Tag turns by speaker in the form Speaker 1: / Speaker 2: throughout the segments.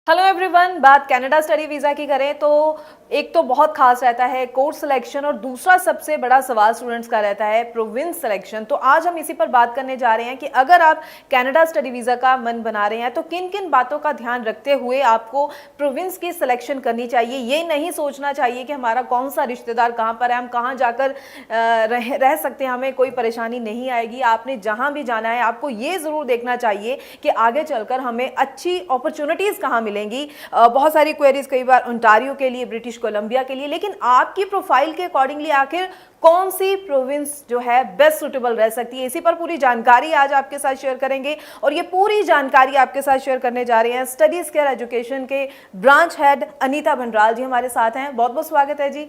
Speaker 1: Hello everyone, बात Canada study visa की करें तो एक तो बहुत खास रहता है कोर्स सिलेक्शन और दूसरा सबसे बड़ा सवाल स्टूडेंट्स का रहता है प्रोविंस सिलेक्शन। तो आज हम इसी पर बात करने जा रहे हैं कि अगर आप कनाडा स्टडी वीज़ा का मन बना रहे हैं तो किन किन बातों का ध्यान रखते हुए आपको प्रोविंस की सिलेक्शन करनी चाहिए। ये नहीं सोचना चाहिए कि हमारा कौन सा रिश्तेदार कहाँ पर है, हम कहाँ जाकर रह सकते हैं, हमें कोई परेशानी नहीं आएगी। आपने जहाँ भी जाना है आपको ये ज़रूर देखना चाहिए कि आगे चलकर हमें अच्छी अपॉर्चुनिटीज़ कहाँ मिलेंगी। बहुत सारी क्वेरीज कई बार ओंटारियो के लिए, ब्रिटिश कोलंबिया के लिए, लेकिन आपकी प्रोफाइल के अकॉर्डिंगली आखिर कौन सी प्रोविंस जो है बेस्ट सुटेबल रह सकती है, इसी पर पूरी जानकारी आज आपके साथ शेयर करेंगे। और ये पूरी जानकारी आपके साथ शेयर करने जा रहे हैं स्टडीज केयर एजुकेशन के ब्रांच हेड अनीता भंडराल जी हमारे साथ हैं। बहुत बहुत स्वागत है जी।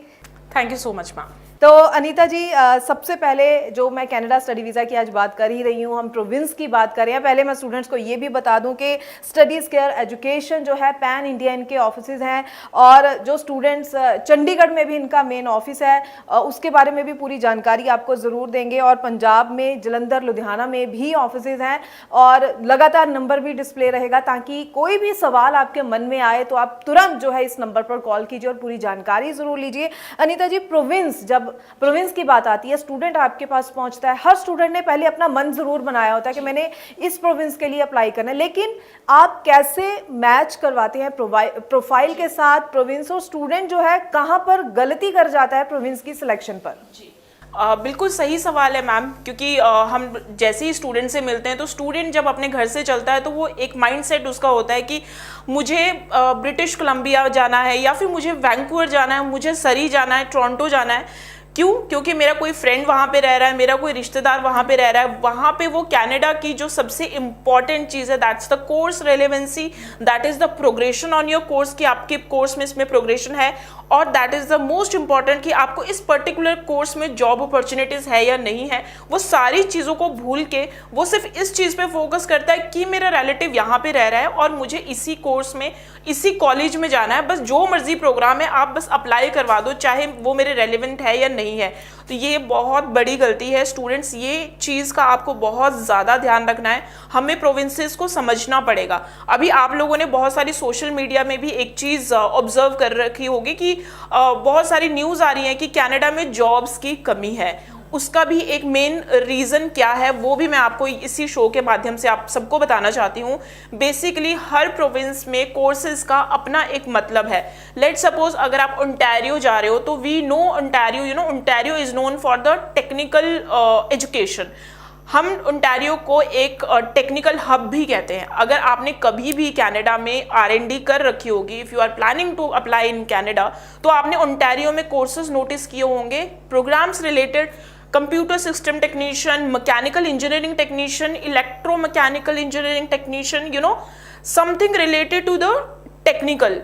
Speaker 2: Thank you so much ma'am.
Speaker 1: तो अनीता जी, सबसे पहले जो मैं कनाडा स्टडी वीज़ा की आज बात कर ही रही हूँ, हम प्रोविंस की बात कर रहे हैं। पहले मैं स्टूडेंट्स को ये भी बता दूं कि स्टडीज़ केयर एजुकेशन जो है पैन इंडिया इनके ऑफिसेज हैं और जो स्टूडेंट्स चंडीगढ़ में भी इनका मेन ऑफिस है, उसके बारे में भी पूरी जानकारी आपको ज़रूर देंगे। और पंजाब में जलंधर, लुधियाना में भी ऑफिसेज हैं और लगातार नंबर भी डिस्प्ले रहेगा ताकि कोई भी सवाल आपके मन में आए तो आप तुरंत जो है इस नंबर पर कॉल कीजिए और पूरी जानकारी ज़रूर लीजिए। अनीता जी, प्रोविंस की बात आती है, स्टूडेंट आपके पास पहुंचता है, हर स्टूडेंट ने पहले अपना मन जरूर बनाया होता है कि मैंने इस प्रोविंस के लिए अप्लाई करना है, लेकिन आप कैसे मैच करवाते हैं प्रोफाइल के साथ प्रोविंस, और स्टूडेंट जो है कहां पर गलती कर जाता है प्रोविंस की सिलेक्शन पर?
Speaker 2: जी बिल्कुल सही सवाल है मैम, क्योंकि हम जैसे ही स्टूडेंट से मिलते हैं तो स्टूडेंट जब अपने घर से चलता है तो वो एक माइंडसेट उसका होता है कि मुझे ब्रिटिश कोलंबिया जाना है या फिर मुझे वैंकूवर जाना है, मुझे सरी जाना है, टोरंटो जाना है। क्यों? क्योंकि मेरा कोई फ्रेंड वहाँ पे रह रहा है, मेरा कोई रिश्तेदार वहाँ पे रह रहा है। वहाँ पे वो कनाडा की जो सबसे इम्पॉर्टेंट चीज़ है that's the course relevancy, that is the progression on your course, कि आपके कोर्स में इसमें प्रोग्रेशन है, और that is the most important कि आपको इस पर्टिकुलर कोर्स में जॉब अपॉर्चुनिटीज़ है या नहीं है। वो सारी चीज़ों को भूल के वो सिर्फ इस चीज़ पे फोकस करता है कि मेरा रिलेटिव यहाँ पे रह रहा है और मुझे इसी कोर्स में, इसी कॉलेज में जाना है, बस जो मर्जी प्रोग्राम है आप बस अप्लाई करवा दो, चाहे वो मेरे रेलिवेंट है या नहीं है। तो ये बहुत बड़ी गलती है स्टूडेंट्स, ये चीज़ का आपको बहुत ज़्यादा ध्यान रखना है। हमें प्रोविंसेस को समझना पड़ेगा। अभी आप लोगों ने बहुत सारी सोशल मीडिया में भी एक चीज़ ऑब्जर्व कर रखी होगी कि बहुत सारी न्यूज़ आ रही है कि कनाडा में जॉब्स की कमी है। उसका भी एक मेन रीज़न क्या है वो भी मैं आपको इसी शो के माध्यम से आप सबको बताना चाहती हूँ। बेसिकली हर प्रोविंस में कोर्सेज का अपना एक मतलब है। लेट सपोज अगर आप ओंटारियो जा रहे हो तो we know Ontario, Ontario is known for the technical education. हम ओंटारियो को एक टेक्निकल हब भी कहते हैं। अगर आपने कभी भी कनाडा में R&D कर रखी होगी, if you are planning to apply in Canada, तो आपने ओंटारियो में कोर्सेज नोटिस किए होंगे, programs related computer system technician, mechanical engineering technician, electromechanical engineering technician, something related to the technical.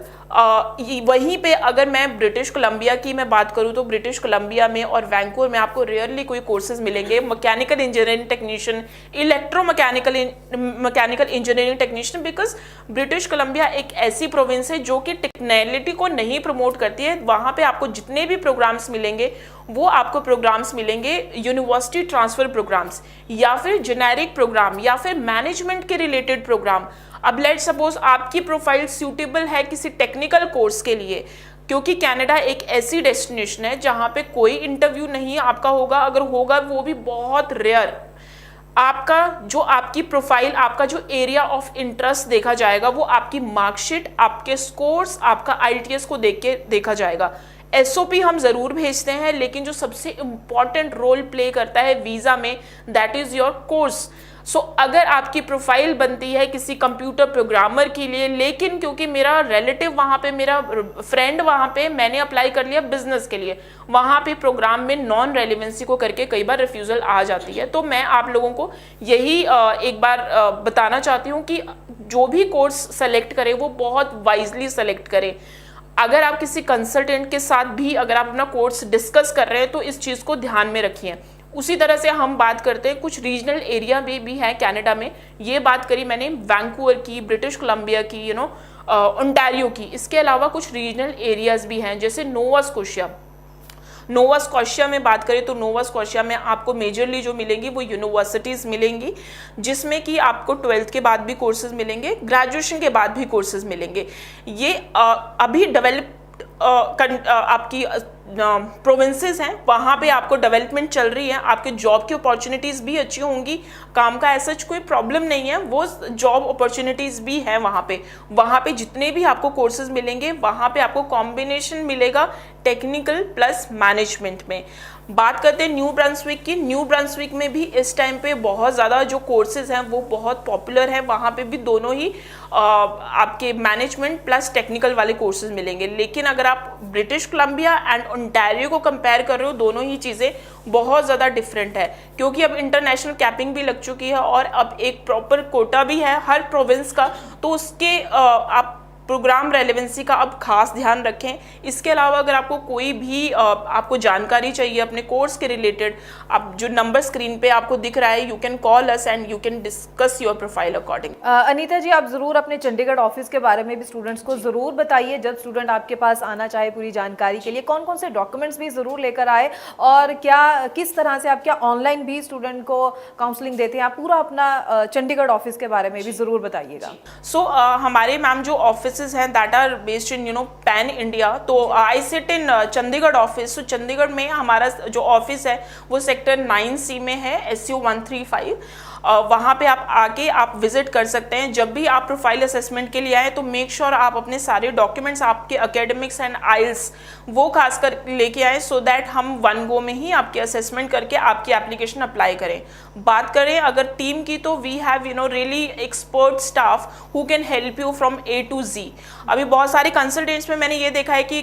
Speaker 2: वहीं पे अगर मैं ब्रिटिश कोलंबिया की मैं बात करूँ तो ब्रिटिश कोलंबिया में और वैंकूवर में आपको रेयरली कोई कोर्सेज मिलेंगे mechanical engineering technician, mechanical engineering technician, because British Columbia एक ऐसी प्रोविंस है जो कि टेक्नोलॉजी को नहीं प्रमोट करती है। वहाँ पे आपको जितने भी प्रोग्राम्स मिलेंगे वो आपको प्रोग्राम्स मिलेंगे यूनिवर्सिटी ट्रांसफर प्रोग्राम्स या फिर जेनेरिक प्रोग्राम या फिर मैनेजमेंट के रिलेटेड प्रोग्राम। अब लेट सपोज आपकी प्रोफाइल सूटेबल है किसी टेक्निकल कोर्स के लिए, क्योंकि कनाडा एक ऐसी डेस्टिनेशन है जहाँ पे कोई इंटरव्यू नहीं आपका होगा, अगर होगा वो भी बहुत रेयर। आपका जो आपकी प्रोफाइल, आपका जो एरिया ऑफ इंटरेस्ट देखा जाएगा वो आपकी मार्कशीट, आपके स्कोर्स, आपका IELTS को देख के देखा जाएगा। SOP हम ज़रूर भेजते हैं, लेकिन जो सबसे इम्पॉर्टेंट रोल प्ले करता है वीज़ा में दैट इज़ योर कोर्स। सो अगर आपकी प्रोफाइल बनती है किसी कंप्यूटर प्रोग्रामर के लिए, लेकिन क्योंकि मेरा रिलेटिव वहाँ पे, मेरा फ्रेंड वहाँ पे, मैंने अप्लाई कर लिया बिजनेस के लिए, वहाँ पे प्रोग्राम में नॉन रेलिवेंसी को करके कई बार रिफ्यूज़ल आ जाती है। तो मैं आप लोगों को यही एक बार बताना चाहती हूँ कि जो भी कोर्स सेलेक्ट करें वो बहुत वाइजली सेलेक्ट करें। अगर आप किसी कंसल्टेंट के साथ भी अगर आप अपना कोर्स डिस्कस कर रहे हैं तो इस चीज़ को ध्यान में रखिए। उसी तरह से हम बात करते हैं कुछ रीजनल एरिया में भी है कनाडा में। ये बात करी मैंने वैंकूवर की, ब्रिटिश कोलंबिया की, ओंटारियो की। इसके अलावा कुछ रीजनल एरियाज भी हैं जैसे नोवा स्कोशिया। नोवा स्कॉशिया में बात करें तो नोवा स्कॉशिया में आपको मेजरली जो मिलेंगी वो यूनिवर्सिटीज़ मिलेंगी, जिसमें कि आपको 12th के बाद भी कोर्सेज मिलेंगे, ग्रेजुएशन के बाद भी कोर्सेज मिलेंगे। ये अभी डेवलप्ड आपकी प्रोविंसेस हैं, वहाँ पे आपको डेवलपमेंट चल रही है, आपके जॉब की अपॉर्चुनिटीज़ भी अच्छी होंगी, काम का ऐसा कोई प्रॉब्लम नहीं है, वो जॉब अपॉर्चुनिटीज़ भी हैं वहाँ पे जितने भी आपको कोर्सेज मिलेंगे वहाँ पे आपको कॉम्बिनेशन मिलेगा टेक्निकल प्लस मैनेजमेंट में। बात करते हैं न्यू ब्रंसविक की। न्यू ब्रंसविक में भी इस टाइम पे बहुत ज़्यादा जो कोर्सेज हैं वो बहुत पॉपुलर हैं, वहाँ पे भी दोनों ही आपके मैनेजमेंट प्लस टेक्निकल वाले कोर्सेज मिलेंगे। लेकिन अगर आप ब्रिटिश कोलंबिया एंड ओंटारियो को कंपेयर कर रहे हो, दोनों ही चीज़ें बहुत ज़्यादा डिफरेंट है, क्योंकि अब इंटरनेशनल कैपिंग भी लग चुकी है और अब एक प्रॉपर कोटा भी है हर प्रोविंस का, तो उसके आप प्रोग्राम रेलेवेंसी का अब खास ध्यान रखें। इसके अलावा अगर आपको कोई भी आपको जानकारी चाहिए अपने कोर्स के रिलेटेड, आप जो नंबर स्क्रीन पे आपको दिख रहा है, you can call us and you can discuss your profile according.
Speaker 1: Anita ji, आप ज़रूर अपने चंडीगढ़ ऑफिस के बारे में भी स्टूडेंट्स को ज़रूर बताइए, जब स्टूडेंट आपके पास आना चाहे पूरी जानकारी के लिए कौन कौन से डॉक्यूमेंट्स भी ज़रूर लेकर आए, और क्या किस तरह से आप क्या ऑनलाइन भी स्टूडेंट को काउंसलिंग देते हैं, आप पूरा अपना चंडीगढ़ ऑफिस के बारे में भी ज़रूर बताइएगा।
Speaker 2: सो हमारे मैम जो ऑफिस हैं that are based in pan India, तो I sit in Chandigarh office. तो चंडीगढ़ में हमारा जो ऑफिस है वो सेक्टर 9C में है, SU 135। वहाँ पे आप आके आप विजिट कर सकते हैं। जब भी आप प्रोफाइल असेसमेंट के लिए आए तो मेक श्योर आप अपने सारे डॉक्यूमेंट्स, आपके एकेडमिक्स एंड आइल्स वो खास कर लेके आए, सो दैट हम वन गो में ही आपके असेसमेंट करके आपकी एप्लीकेशन अप्लाई करें। बात करें अगर टीम की, तो we have really expert staff who can help you from A to Z। अभी बहुत सारे कंसल्टेंट्स में मैंने ये देखा है कि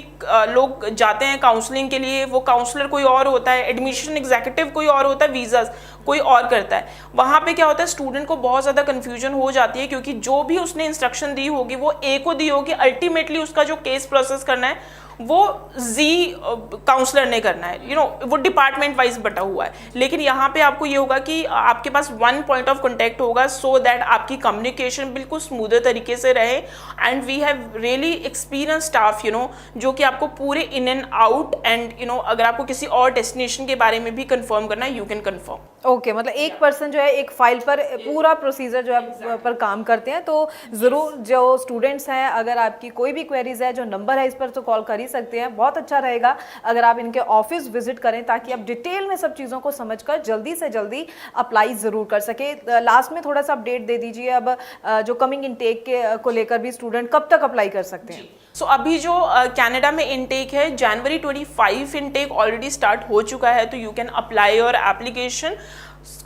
Speaker 2: लोग जाते हैं काउंसलिंग के लिए, वो काउंसलर कोई और होता है, एडमिशन एग्जीक्यूटिव कोई और होता है, वीज़ाज कोई और करता है। वहाँ पे क्या होता है, स्टूडेंट को बहुत ज़्यादा कन्फ्यूजन हो जाती है, क्योंकि जो भी उसने इंस्ट्रक्शन दी होगी वो A को दी होगी, अल्टीमेटली उसका जो केस प्रोसेस करना है वो Z काउंसलर ने करना है, वो डिपार्टमेंट वाइज बटा हुआ है। लेकिन यहाँ पे आपको ये होगा कि आपके पास वन पॉइंट ऑफ कॉन्टैक्ट होगा, सो दैट आपकी कम्युनिकेशन बिल्कुल स्मूदर तरीके से रहे। And we have really experience staff जो कि आपको पूरे इन एंड आउट एंड अगर आपको किसी और डेस्टिनेशन के बारे में भी कंफर्म करना है, यू कैन कंफर्म।
Speaker 1: ओके, मतलब एक पर्सन जो है एक फाइल पर पूरा प्रोसीजर जो है पर काम करते हैं। तो ज़रूर जो स्टूडेंट्स हैं, अगर आपकी कोई भी क्वेरीज है, जो नंबर है इस पर तो कॉल कर ही सकते हैं। बहुत अच्छा रहेगा अगर आप इनके ऑफिस विजिट करें, ताकि आप डिटेल में सब चीज़ों को समझकर जल्दी से जल्दी अप्लाई ज़रूर कर सके। लास्ट में थोड़ा सा अपडेट दे दीजिए, अब जो कमिंग इनटेक को लेकर भी स्टूडेंट कब तक अप्लाई कर सकते हैं?
Speaker 2: सो अभी जो कनाडा में इनटेक है, जनवरी 25 इनटेक ऑलरेडी स्टार्ट हो चुका है, तो you can apply your application.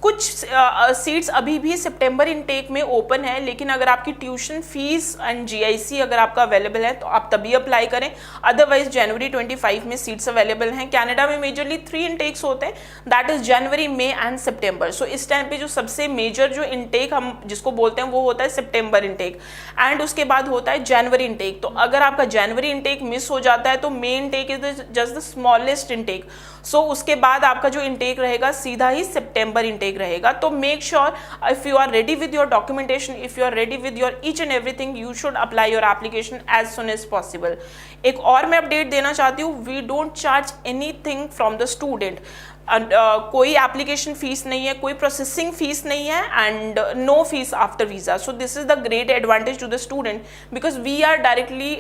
Speaker 2: कुछ सीट्स अभी भी सितंबर इनटेक में ओपन है, लेकिन अगर आपकी ट्यूशन फीस एंड GIC अगर आपका अवेलेबल है तो आप तभी अप्लाई करें, अदरवाइज जनवरी 25 में सीट्स अवेलेबल हैं। कनाडा में मेजरली 3 इनटेक्स होते हैं, that is January, May and September. So इस टाइम पे जो सबसे मेजर जो इनटेक हम जिसको बोलते हैं वो होता है सितंबर इनटेक, एंड उसके बाद होता है जनवरी इनटेक। तो अगर आपका जनवरी इनटेक मिस हो जाता है तो May intake is just the smallest intake. So उसके बाद आपका जो इनटेक रहेगा सीधा ही सितंबर इनटेक रहेगा। तो make sure if you are ready with your documentation, if you are ready with your each and everything, you should apply your application as soon as possible. एक और मैं अपडेट देना चाहती हूँ, we don't charge anything from the student. कोई application fees नहीं है, कोई प्रोसेसिंग फीस नहीं है, and no fees after visa. So this is the great advantage to the student, because we are directly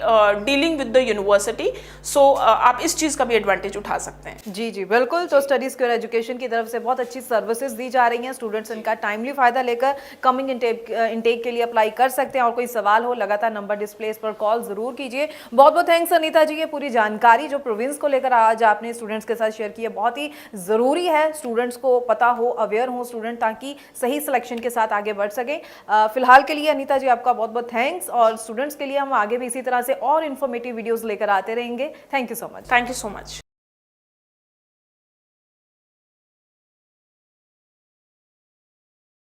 Speaker 2: dealing with the university. So आप इस चीज़ का भी एडवांटेज उठा सकते हैं।
Speaker 1: जी जी बिल्कुल। तो स्टडी सिक्योर एजुकेशन की तरफ से बहुत अच्छी सर्विसेज दी जा रही हैं, स्टूडेंट्स इनका टाइमली फ़ायदा लेकर कमिंग इनटेक के लिए अप्लाई कर सकते हैं। और कोई सवाल हो, लगातार नंबर डिस्प्ले पर कॉल ज़रूर कीजिए। बहुत बहुत थैंक्स अनीता जी, ये पूरी जानकारी जो प्रोविंस को लेकर आज आपने स्टूडेंट्स के साथ शेयर की है, बहुत ही ज़रूरी है स्टूडेंट्स को पता हो, अवेयर हो स्टूडेंट, ताकि सही सिलेक्शन के साथ आगे बढ़ सके। फिलहाल के लिए अनीता जी आपका बहुत बहुत थैंक्स, और स्टूडेंट्स के लिए हम आगे भी इसी तरह से और इन्फॉर्मेटिव वीडियोस लेकर आते रहेंगे। Thank you so much.
Speaker 2: Thank you so much.